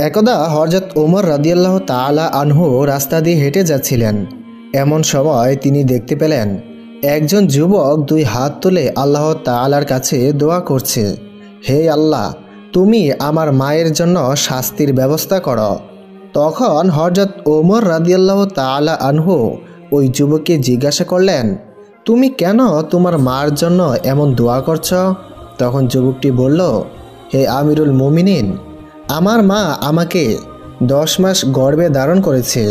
একদা হযরত ওমর রাদিয়াল্লাহু তাআলা আনহু রাস্তা দিয়ে হেঁটে যাচ্ছিলেন। এমন সময় তিনি দেখতে পেলেন একজন যুবক দুই হাত তুলে আল্লাহ তাআলার কাছে দোয়া করছে, হে আল্লাহ, তুমি আমার মায়ের জন্য শাস্তির ব্যবস্থা করো। তখন হযরত ওমর রাদিয়াল্লাহু তাআলা আনহু ওই যুবককে জিজ্ঞাসা করলেন, তুমি কেন তোমার মার জন্য এমন দোয়া করছ? তখন যুবকটি বলল, হে আমিরুল মুমিনিন, আমার মা আমাকে 10 মাস গর্ভে ধারণ করেছে।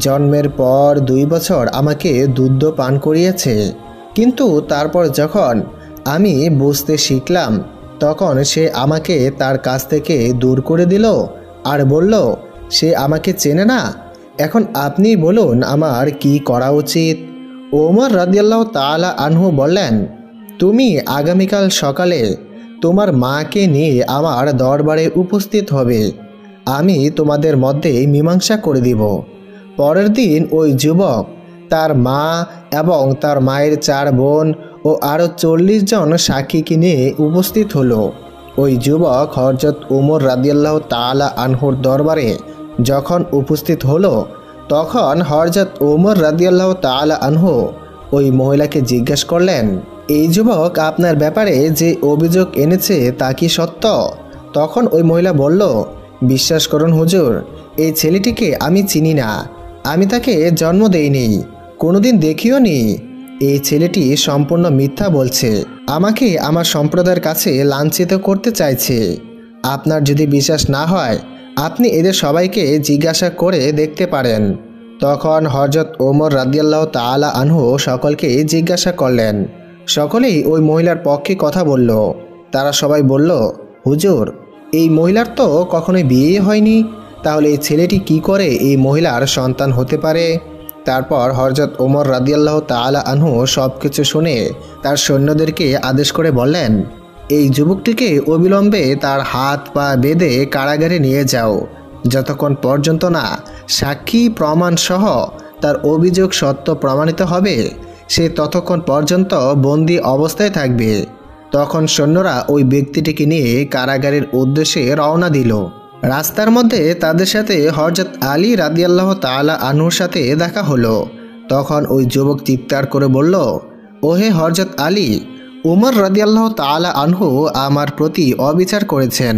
জন্মের পর 2 বছর আমাকে দুধ পান করিয়েছে, কিন্তু তারপর যখন আমি বুঝতে শিখলাম তখন সে আমাকে তার কাছ থেকে দূর করে দিল আর বলল সে আমাকে চেনে না। এখন আপনি বলুন আমার কি করা উচিত? ওমর রাদিয়াল্লাহু তাআলা আনহু বললেন, তুমি আগামীকাল সকালে তোমার মাকে নিয়ে আমার দরবারে উপস্থিত হবে। আমি তোমাদের মধ্যে মীমাংসা করে দিব। পরের দিন ওই যুবক তার মা এবং তার মায়ের 4 বোন ও আরও 40 জন সাক্ষীকে নিয়ে উপস্থিত হলো। ওই যুবক হযরত ওমর রাদিয়াল্লাহু তাআলা আনহুর দরবারে যখন উপস্থিত হলো তখন হযরত ওমর রাদিয়াল্লাহু তাআলা আনহু ওই মহিলাকে জিজ্ঞেস করলেন, এই যুবক আপনার ব্যাপারে যে অভিযোগ এনেছে তা কি সত্য? তখন ওই মহিলা বলল, বিশ্বাস করুন হুজুর, এই ছেলেটিকে আমি চিনি না। আমি তাকে জন্ম দেইনি, কোনোদিন দেখিও নি। এই ছেলেটি সম্পূর্ণ মিথ্যা বলছে, আমাকে আমার সম্প্রদায়ের কাছে লাঞ্ছিত করতে চাইছে। আপনার যদি বিশ্বাস না হয় আপনি এদের সবাইকে জিজ্ঞাসা করে দেখতে পারেন। তখন হযরত ওমর রাদিয়াল্লাহু তাআলা আনহু সকলকে জিজ্ঞাসা করলেন। সকলেই ওই মহিলার পক্ষে কথা বলল। তারা সবাই বলল, হুজুর, এই মহিলার তো কখনোই বিয়ে হয়নি, তাহলে এই ছেলেটি কি করে এই মহিলার সন্তান হতে পারে? তারপর হযরত ওমর রাদিয়াল্লাহু তাআলা আনহু সব কিছু শুনে তার সৈন্যদেরকে আদেশ করে বললেন, এই যুবকটিকে অবিলম্বে তার হাত পা বেঁধে কারাগারে নিয়ে যাও। যতক্ষণ পর্যন্ত না সাক্ষী প্রমাণ সহ তার অভিযোগ সত্য প্রমাণিত হবে সে ততক্ষণ পর্যন্ত বন্দী অবস্থায় থাকবে। তখন সৈন্যরা ওই ব্যক্তিটিকে নিয়ে কারাগারের উদ্দেশ্যে রওনা দিল। রাস্তার মধ্যে তাদের সাথে হযরত আলী রাদিয়াল্লাহু তাআলা আনহুর সাথে দেখা হলো। তখন ওই যুবক চিৎকার করে বলল, ওহে হযরত আলী, উমর রাদিয়াল্লাহু তাআলা আনহু আমার প্রতি অবিচার করেছেন।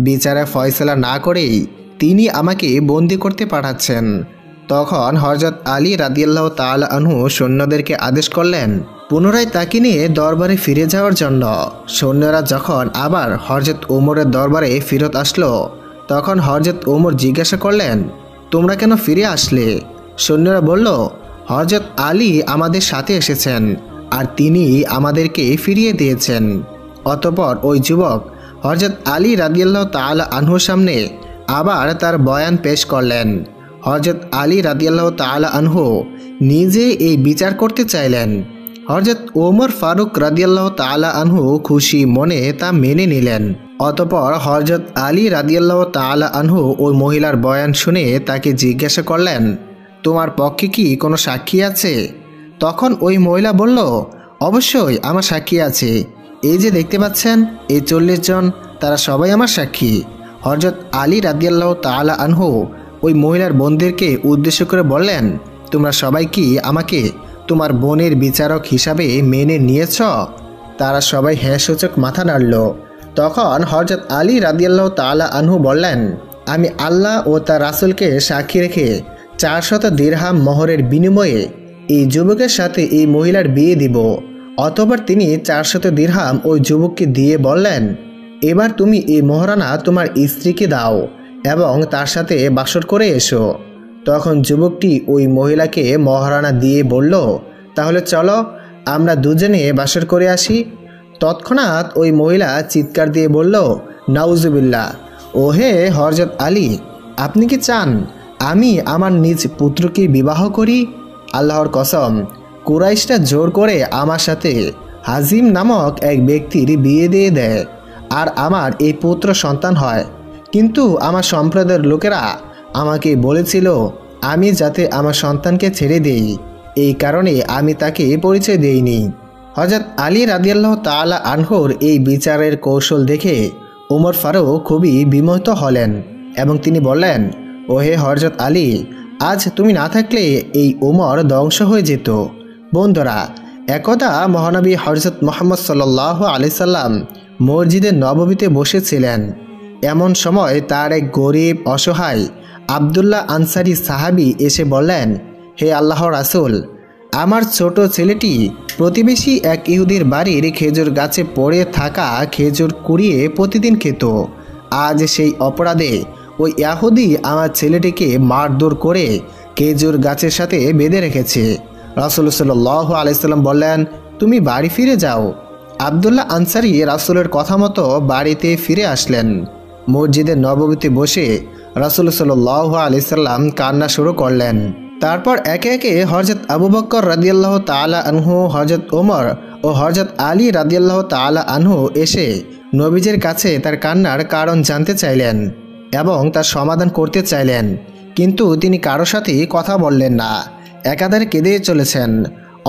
বিচারে ফয়সালা না করেই তিনি আমাকে বন্দী করতে পাঠাচ্ছেন। তখন হযরত আলী রাদিয়াল্লাহু তাআলা আনহু সৈন্যদেরকে আদেশ করলেন পুনরায় তাকে নিয়ে দরবারে ফিরে যাওয়ার জন্য। সৈন্যরা যখন আবার হযরত ওমরের দরবারে ফিরত আসলো তখন হযরত ওমর জিজ্ঞাসা করলেন, তোমরা কেন ফিরে আসলে? সৈন্যরা বলল, হযরত আলী আমাদের সাথে এসেছেন আর তিনি আমাদেরকে ফিরিয়ে দিয়েছেন। অতঃপর ওই যুবক হযরত আলী রাদিয়াল্লাহু তাআলা আনহুর সামনে আবার তার বয়ান পেশ করলেন। হযরত আলী রাদিয়াল্লাহু তাআলা আনহু নিজে এই বিচার করতে চাইলেন। হযরত ওমর ফারুক রাদিয়াল্লাহু তাআলা আনহু খুশি মনে তা মেনে নিলেন। অতঃপর হযরত আলী রাদিয়াল্লাহু তাআলা আনহু ওই মহিলার বয়ান শুনে তাকে জিজ্ঞাসা করলেন, তোমার পক্ষে কি কোনো সাক্ষী আছে? তখন ওই মহিলা বলল, অবশ্যই আমার সাক্ষী আছে। এই যে দেখতে পাচ্ছেন এই 40 জন, তারা সবাই আমার সাক্ষী। হযরত আলী রাদিয়াল্লাহু তাআলা আনহু ওই মহিলার বোনদেরকে উদ্দেশ্য করে বললেন, তোমরা সবাই কি আমাকে তোমার বোনের বিচারক হিসাবে মেনে নিয়েছ? তারা সবাই হ্যাঁ সূচক মাথা নাড়ল। তখন হযরত আলী রাদিয়াল্লাহু তাআলা আনহু বললেন, আমি আল্লাহ ও তার রাসূলকে সাক্ষী রেখে 400 দিরহাম মোহরের বিনিময়ে এই যুবকের সাথে এই মহিলার বিয়ে দিব। অতঃপর তিনি 400 দিরহাম ওই যুবককে দিয়ে বললেন, এবার তুমি এই মোহরানা তোমার স্ত্রীকে দাও এবং তার সাথে বাসর করে এসো। তখন যুবকটি ওই মহিলাকে মোহরানা দিয়ে বলল, তাহলে চলো আমরা দুজনে বাসর করে আসি। তৎক্ষণাৎ ওই মহিলা চিৎকার দিয়ে বলল, নাউজুবিল্লাহ, ওহে হযরত আলী, আপনি কি চান আমি আমার নিজ পুত্রকে বিবাহ করি? আল্লাহর কসম, কুরাইশরা জোর করে আমার সাথে হাজিম নামক এক ব্যক্তির বিয়ে দিয়ে দেয় আর আমার এই পুত্র সন্তান হয়। কিন্তু আমার সম্প্রদায়ের লোকেরা আমাকে বলেছিল আমি যাতে আমার সন্তানকে ছেড়ে দেই, এই কারণে আমি তাকে পরিচয় দেইনি। হযরত আলী রাদিয়াল্লাহু তাআলা আনহুর এই বিচারের কৌশল দেখে ওমর ফারুক খুবই বিমোহিত হলেন। এবং তিনি বললেন, ওহে হযরত আলী, আজ তুমি না থাকলে এই ওমর ধ্বংস হয়ে যেত। বন্ধুরা, একদা মহানবী হযরত মুহাম্মদ সাল্লাল্লাহু আলাইহি সাল্লাম মসজিদে নববীতে বসেছিলেন। এমন সময় তার এক গরিব অসহায় আব্দুল্লাহ আনসারী সাহাবী এসে বললেন, হে আল্লাহর রাসূল, আমার ছোট ছেলেটি প্রতিবেশী এক ইহুদির বাড়ির খেজুর গাছে পড়ে থাকা খেজুর কুড়িয়ে প্রতিদিন খেত। আজ সেই অপরাধে ওই ইহুদি আমার ছেলেটিকে মারধর করে খেজুর গাছের সাথে বেঁধে রেখেছে। রাসূল সাল্লাল্লাহু আলাইহি সাল্লাম বললেন, তুমি বাড়ি ফিরে যাও। আব্দুল্লাহ আনসারী রাসূলের কথা মতো বাড়িতে ফিরে আসলেন। মসজিদে নববীতে বসে রাসূল সাল্লাল্লাহু আলাইহি সাল্লাম কান্না শুরু করলেন। তারপর একে একে হযরত আবু বকর রাদিয়াল্লাহু তাআলা আনহু, হযরত ওমর ও হযরত আলী রাদিয়াল্লাহু তাআলা আনহু এসে নবীজির কাছে তার কান্নার কারণ জানতে চাইলেন এবং তার সমাধান করতে চাইলেন, কিন্তু তিনি কারো সাথেই কথা বললেন না, একাধারে কেঁদে চলেছেন।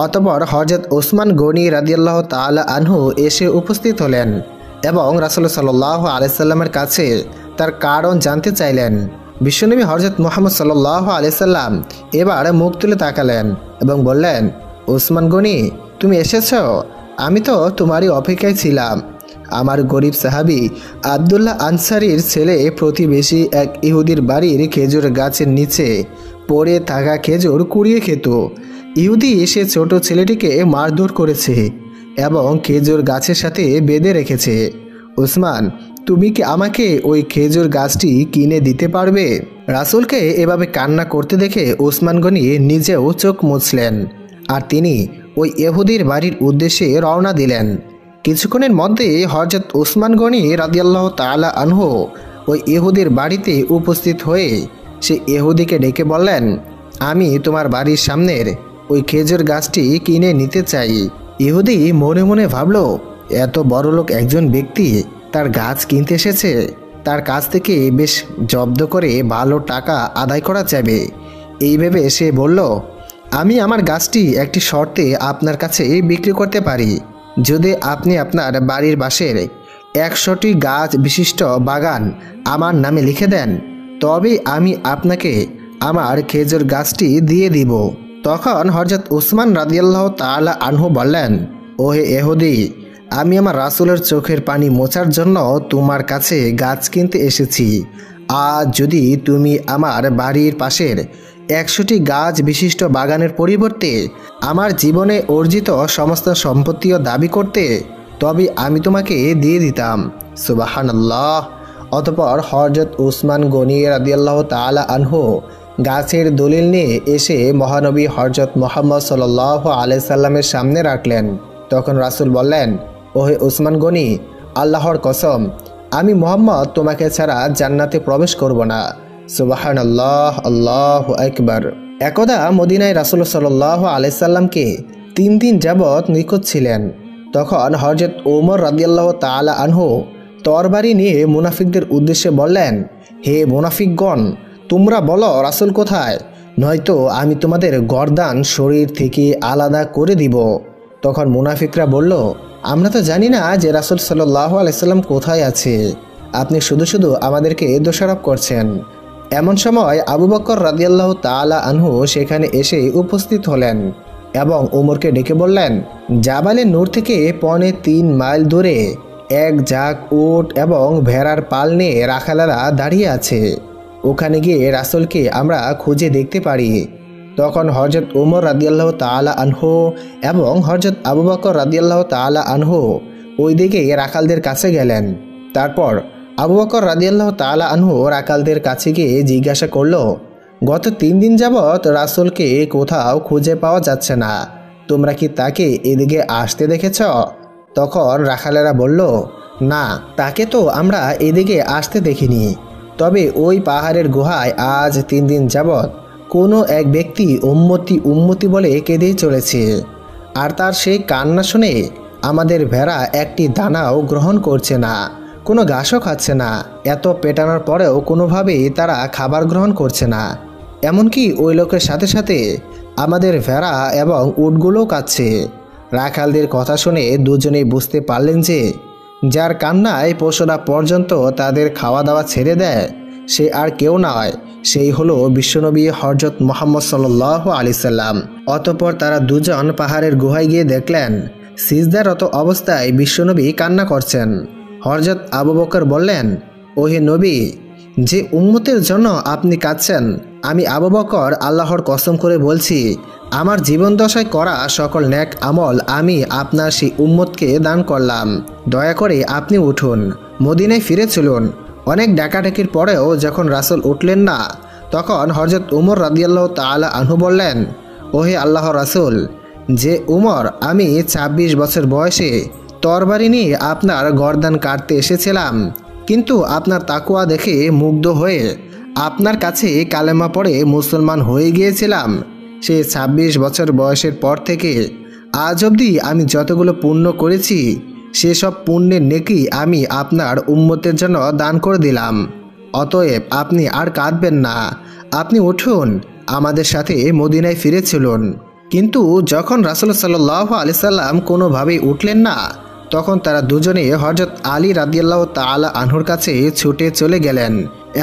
অতঃপর হযরত ওসমান গনি রাদিয়াল্লাহু তাআলা আনহু এসে উপস্থিত হলেন এবং রাসূল সাল্লাল্লাহু আলাইহি সাল্লামের কাছে তার কারণ জানতে চাইলেন। বিশ্বনবী হযরত মুহাম্মদ সাল্লাল্লাহু আলাইহি সাল্লাম এবার মুখ তুলে তাকালেন এবং বললেন, ওসমান গনি, তুমি এসেছো? আমি তো তোমারই অপেক্ষায় ছিলাম। আমার গরিব সাহাবী আব্দুল্লাহ আনসারীর ছেলে প্রতিবেশী এক ইহুদির বাড়ির খেজুর গাছের নিচে পড়ে থাকা খেজুর কুড়িয়ে খেত। ইহুদি এসে ছোট ছেলেটিকে মারধর করেছে এবং খেজুর গাছের সাথে বেঁধে রেখেছে। ওসমান, তুমি কি আমাকে ওই খেজুর গাছটি কিনে দিতে পারবে? রাসূলকে এভাবে কান্না করতে দেখে ওসমান গনি নিজেও চোখ মুছলেন আর তিনি ওই ইহুদির বাড়ির উদ্দেশ্যে রওনা দিলেন। কিছুক্ষণের মধ্যে হযরত ওসমান গনি রাদিয়াল্লাহু তাআলা আনহু ওই ইহুদির বাড়িতে উপস্থিত হয়ে সে ইহুদিকে ডেকে বললেন, আমি তোমার বাড়ির সামনের ওই খেজুর গাছটি কিনে নিতে চাই। ইহুদি মনে মনে ভাবল, এত বড়লোক একজন ব্যক্তি তার গাছ কিনতে এসেছে, তার কাছ থেকে বেশ জব্দ করে ভালো টাকা আদায় করা যাবে। এই ভেবে সে বলল, আমি আমার গাছটি একটি শর্তে আপনার কাছে বিক্রি করতে পারি। যদি আপনি আপনার বাড়ির পাশের 100টি গাছ বিশিষ্ট বাগান আমার নামে লিখে দেন, তবে আমি আপনাকে আমার খেজুর গাছটি দিয়ে দিব। তখন হযরত ওসমান রাদিয়াল্লাহু তাআলা আনহু বললেন, ওহে ইহুদি, আমি আমার রাসূলের চোখের পানি মোছার জন্য তোমার কাছে গাছ কিনতে এসেছি। আজ যদি তুমি আমার বাড়ির পাশের 100টি গাছ বিশিষ্ট বাগানের পরিবর্তে আমার জীবনে অর্জিত সমস্ত সম্পত্তিও দাবি করতে, তবে আমি তোমাকে দিয়ে দিতাম। সুবহানাল্লাহ। অতঃপর হযরত ওসমান গনি রাদিয়াল্লাহু তাআলা আনহু গাছের দলিল নিয়ে এসে মহানবী হযরত মুহাম্মদ সাল্লাল্লাহু আলাইহি সাল্লামের সামনে রাখলেন। তখন রাসূল বললেন, ওহে ওসমান গনি, আল্লাহর কসম, আমি মুহাম্মদ তোমাকে ছাড়া জান্নাতে প্রবেশ করব না। সুবহানাল্লাহ, আল্লাহু আকবার। একদা মদিনায় রাসূল সাল্লাল্লাহু আলাইহি সাল্লামকে 3 দিন যাবৎ নিখোঁজ ছিলেন। তখন হযরত ওমর রাদিয়াল্লাহু তাআলা আনহু তরবারি নিয়ে মুনাফিকদের উদ্দেশ্যে বললেন, হে মুনাফিকগণ, তোমরা বলো রাসূল কোথায়, নয়তো আমি তোমাদের গর্দান শরীর থেকে আলাদা করে দিব। তখন মুনাফিকরা বলল, আমরা তো জানি না যে রাসূল সাল্লাল্লাহু আলাইহি সাল্লাম কোথায় আছে, আপনি শুধু শুধু আমাদেরকে দোষারোপ করছেন। এমন সময় আবু বকর রাদিয়াল্লাহু তাআলা আনহু সেখানে এসে উপস্থিত হলেন এবং ওমরকে ডেকে বললেন, জাবালে নূর থেকে 3.25 মাইল দূরে এক ঝাঁক উট এবং ভেড়ার পাল নিয়ে রাখালেরা দাঁড়িয়ে আছে, ওখানে গিয়ে রাসূলকে আমরা খুঁজে দেখতে পারি। তখন হযরত ওমর রাদিয়াল্লাহু তাআলা আনহু এবং হযরত আবু বকর রাদিয়াল্লাহু তাআলা আনহু ওই দিকে রাখালদের কাছে গেলেন। তারপর আবু বকর রাদিয়াল্লাহু তাআলা আনহু রাখালদের কাছে গিয়ে জিজ্ঞাসা করল, গত 3 দিন যাবৎ রাসূলকে কোথাও খুঁজে পাওয়া যাচ্ছে না, তোমরা কি তাকে এদিকে আসতে দেখেছ? তখন রাখালেরা বলল, না, তাকে তো আমরা এদিকে আসতে দেখিনি, তবে ওই পাহাড়ের গুহায় আজ 3 দিন যাবৎ কোনো এক ব্যক্তি উম্মতি উম্মতি বলে কেঁদেই চলেছে, আর তার সেই কান্না শুনে আমাদের ভেড়া একটি দানাও গ্রহণ করছে না, কোনো ঘাসও খাচ্ছে না। এত পেটানোর পরেও কোনোভাবেই তারা খাবার গ্রহণ করছে না। এমনকি ওই লোকের সাথে সাথে আমাদের ভেড়া এবং উটগুলোও কাচ্ছে। রাখালদের কথা শুনে দুজনেই বুঝতে পারলেন যে যার কান্নায় পশুরা পর্যন্ত তাদের খাওয়া দাওয়া ছেড়ে দেয়, সে আর কেউ নয়, সেই হলো বিশ্বনবী হযরত মুহাম্মদ সাল্লাল্লাহু আলাইহি সাল্লাম। অতঃপর তারা দুজন পাহাড়ের গুহায় গিয়ে দেখলেন সিজদারত অবস্থায় বিশ্বনবী কান্না করছেন। হযরত আবু বকর বললেন, ওহে নবী, যে উম্মতের জন্য আপনি কাঁদছেন, আমি আবু বকর আল্লাহর কসম করে বলছি, আমার জীবনদশায় করা সকল নেক আমল আমি আপনার সেই উম্মতকে দান করলাম। দয়া করে আপনি উঠুন, মদিনায় ফিরে চলুন। অনেক ডাকাডাকির পরেও যখন রাসূল উঠলেন না, তখন হযরত উমর রাদিয়াল্লাহু তাআলা আনহু বললেন, ওহে আল্লাহর রাসূল, যে উমর আমি ২৬ বছর বয়সে তরবারি নিয়ে আপনার গর্দান কাটতে এসেছিলাম, কিন্তু আপনার তাকওয়া দেখে মুগ্ধ হয়ে আপনার কাছে কালেমা পড়ে মুসলমান হয়ে গিয়েছিলাম। সে ২৬ বছর বয়সের পর থেকে আজ অবধি আমি যতগুলো পুণ্য করেছি, সেসব পুণ্যের নেকি আমি আপনার উম্মতের জন্য দান করে দিলাম। অতএব আপনি আর কাঁদবেন না, আপনি উঠুন, আমাদের সাথে মদিনায় ফিরে চলুন। কিন্তু যখন রাসূল সাল্লাল্লাহু আলাইহি সাল্লাম কোনোভাবেই উঠলেন না, তখন তারা দুজনে হযরত আলী রাদিয়াল্লাহু তাআলা আনহুর কাছে ছুটে চলে গেলেন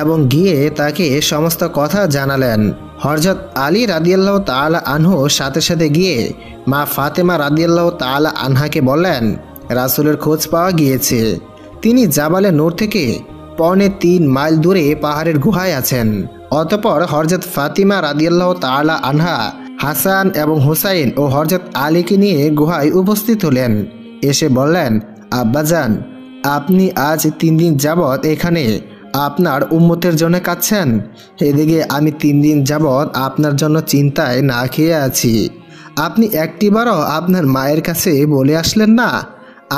এবং গিয়ে তাকে সমস্ত কথা জানালেন। হযরত আলী রাদিয়াল্লাহু তাআলা আনহু সাথে সাথে গিয়ে মা ফাতেমা রাদিয়াল্লাহু তাআলা আনহাকে বললেন, রাসূলের খোঁজ পাওয়া গিয়েছে। তিনি জাবালে নূর থেকে ৩.৫ মাইল দূরে পাহাড়ের গুহায় আছেন। অতঃপর হযরত ফাতিমা রাদিয়াল্লাহু তাআলা আনহা হাসান এবং হুসাইন ও হযরত আলীকে নিয়ে গুহায় উপস্থিত হলেন। এসে বললেন, আব্বাজান, আপনি আজ ৩ দিন যাবৎ এখানে আপনার উম্মতের জন্য কাঁদছেন। এদিকে আমি ৩ দিন যাবৎ আপনার জন্য চিন্তায় না খেয়ে আছি। আপনি একটিবারও আপনার মায়ের কাছে বলে আসলেন না,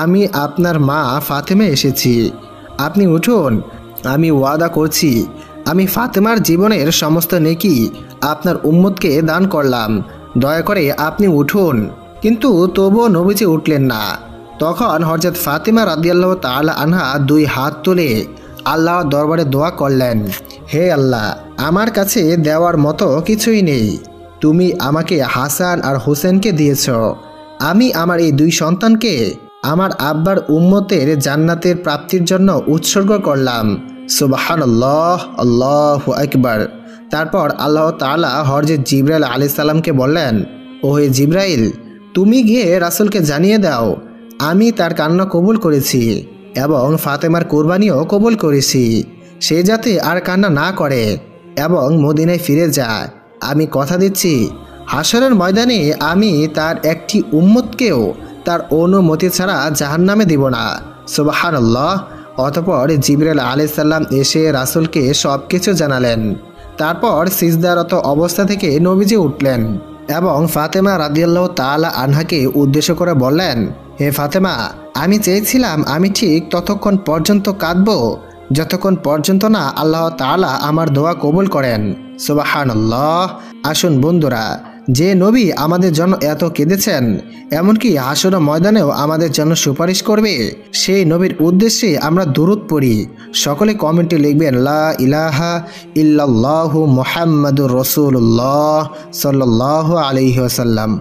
আমি আপনার মা ফাতেমা এসেছি। আপনি উঠুন, আমি ওয়াদা করছি, আমি ফাতেমার জীবনের সমস্ত নেকি আপনার উম্মতকে দান করলাম। দয়া করে আপনি উঠুন। কিন্তু তবুও নবীজি উঠলেন না। তখন হযরত ফাতিমা রাদিয়াল্লাহু তাআলা আনহা 2 হাত তুলে আল্লাহর দরবারে দোয়া করলেন, হে আল্লাহ, আমার কাছে দেওয়ার মতো কিছুই নেই। তুমি আমাকে হাসান আর হোসেনকে দিয়েছ। আমি আমার এই 2 সন্তানকে আমার আব্বার উম্মতের জান্নাতের প্রাপ্তির জন্য উৎসর্গ করলাম। সুবহানাল্লাহ, আল্লাহু আকবার। তারপর আল্লাহ তাআলা হযরত জিবরাইল আলাইহিস সালামকে বললেন, ওহে জিবরাইল, তুমি গিয়ে রাসূলকে জানিয়ে দাও, আমি তার কান্না কবুল করেছি এবং ফাতেমার কুরবানিও কবুল করেছি। সে যাতে আর কান্না না করে এবং মদিনায় ফিরে যায়। আমি কথা দিচ্ছি, হাসরের ময়দানে আমি তার একটি উম্মতকেও তার অনুমতি ছাড়া জাহান্নামে দিব না। সুবহানাল্লাহ। অতঃপর জিবরাইল আলাইহিস সালাম এসে রাসূলকে সব কিছু জানালেন। তারপর সিজদারত অবস্থা থেকে নবীজি উঠলেন এবং ফাতেমা রাদিয়াল্লাহু তাআলা আনহাকে উদ্দেশ্য করে বললেন, হে ফাতেমা, আমি চেয়েছিলাম আমি ঠিক ততক্ষণ পর্যন্ত কাঁদব যতক্ষণ পর্যন্ত না আল্লাহ তাআলা আমার দোয়া কবুল করেন। সুবহানাল্লাহ। আসুন বন্ধুরা, যে নবী আমাদের জন্য এত কেঁদেছেন, এমনকি হাসর ময়দানেও আমাদের জন্য সুপারিশ করবে, সেই নবীর উদ্দেশ্যে আমরা দুরূদ পড়ি। সকলে কমেন্টে লিখবেন, লা ইলাহা ইল্লাল্লাহু মুহাম্মাদুর রাসূলুল্লাহ সাল্লাল্লাহু আলাইহি ওয়াসাল্লাম।